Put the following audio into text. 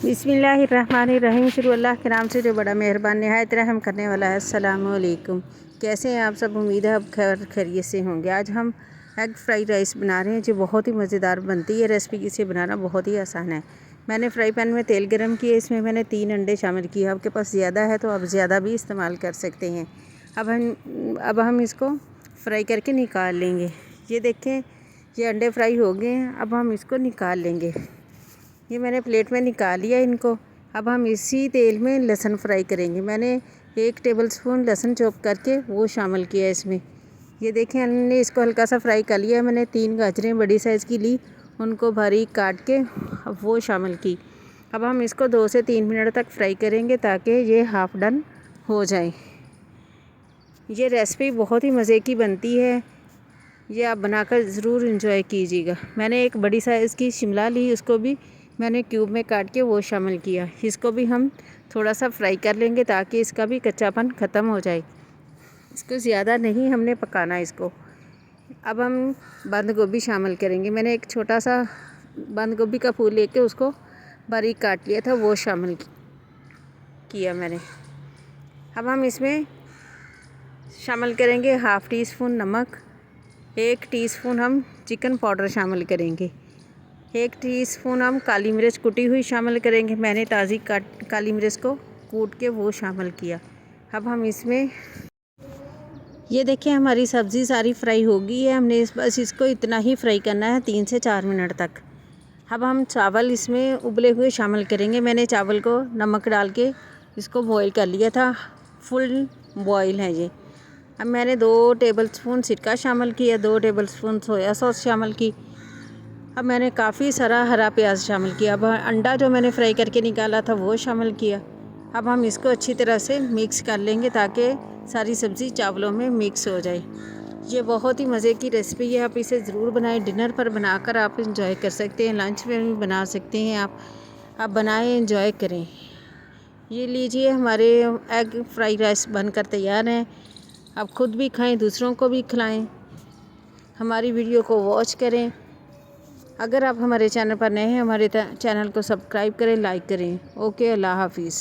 बिस्मिल्लाहिर्रहमानिर्रहीम। शुरू अल्लाह के नाम से जो बड़ा मेहरबान निहायत रहम करने वाला है। अस्सलामु अलैकुम। कैसे हैं आप सब? उम्मीद है आप खैरियत से होंगे। आज हम एग फ्राइड राइस बना रहे हैं जो बहुत ही मज़ेदार बनती है। रेसिपी इसे बनाना बहुत ही आसान है। मैंने फ्राई पैन में तेल गरम किया, इसमें मैंने 3 अंडे शामिल किए। आपके पास ज़्यादा है तो आप ज़्यादा भी इस्तेमाल कर सकते हैं। अब हम इसको फ्राई करके निकाल लेंगे। ये देखें, ये अंडे फ्राई हो गए हैं। अब हम इसको निकाल लेंगे। ये मैंने प्लेट में निकाल लिया इनको। अब हम इसी तेल में लहसुन फ्राई करेंगे। मैंने 1 टेबलस्पून लहसुन चॉप करके वो शामिल किया इसमें। ये देखें, हमने इसको हल्का सा फ्राई कर लिया। मैंने 3 गाजरें बड़ी साइज़ की ली, उनको बारीक काट के अब वो शामिल की। अब हम इसको 2 से 3 मिनट तक फ्राई करेंगे ताकि ये हाफ़ डन हो जाए। ये रेसिपी बहुत ही मज़े की बनती है। ये आप बनाकर ज़रूर इंजॉय कीजिएगा। मैंने एक बड़ी साइज़ की शिमला ली, उसको भी मैंने क्यूब में काट के वो शामिल किया। इसको भी हम थोड़ा सा फ्राई कर लेंगे ताकि इसका भी कच्चापन ख़त्म हो जाए। इसको ज़्यादा नहीं हमने पकाना इसको। अब हम बंद गोभी शामिल करेंगे। मैंने एक छोटा सा बंद गोभी का फूल लेके उसको बारीक काट लिया था, वो शामिल किया मैंने। अब हम इसमें शामिल करेंगे 1/2 टीस्पून नमक, 1 टीस्पून हम चिकन पाउडर शामिल करेंगे, 1 टीस्पून हम काली मिर्च कुटी हुई शामिल करेंगे। मैंने ताज़ी काली मिर्च को कूट के वो शामिल किया। अब हम इसमें ये देखिए, हमारी सब्ज़ी सारी फ्राई हो गई है। हमने बस इसको इतना ही फ्राई करना है 3 से 4 मिनट तक। अब हम चावल इसमें उबले हुए शामिल करेंगे। मैंने चावल को नमक डाल के इसको बॉईल कर लिया था, फुल बॉईल है ये। अब मैंने 2 टेबलस्पून सिरका शामिल किया, 2 टेबलस्पून सोया सॉस शामिल की। अब मैंने काफ़ी सारा हरा प्याज शामिल किया। अब अंडा जो मैंने फ्राई करके निकाला था वो शामिल किया। अब हम इसको अच्छी तरह से मिक्स कर लेंगे ताकि सारी सब्ज़ी चावलों में मिक्स हो जाए। ये बहुत ही मज़े की रेसिपी है, आप इसे ज़रूर बनाएं। डिनर पर बनाकर आप इंजॉय कर सकते हैं, लंच में भी बना सकते हैं। आप बनाएं, इंजॉय करें। ये लीजिए, हमारे एग फ्राई राइस बनकर तैयार हैं। आप ख़ुद भी खाएं, दूसरों को भी खिलाएं। हमारी वीडियो को वॉच करें। अगर आप हमारे चैनल पर नए हैं, हमारे चैनल को सब्सक्राइब करें, लाइक करें। ओके, अल्लाह हाफिज़।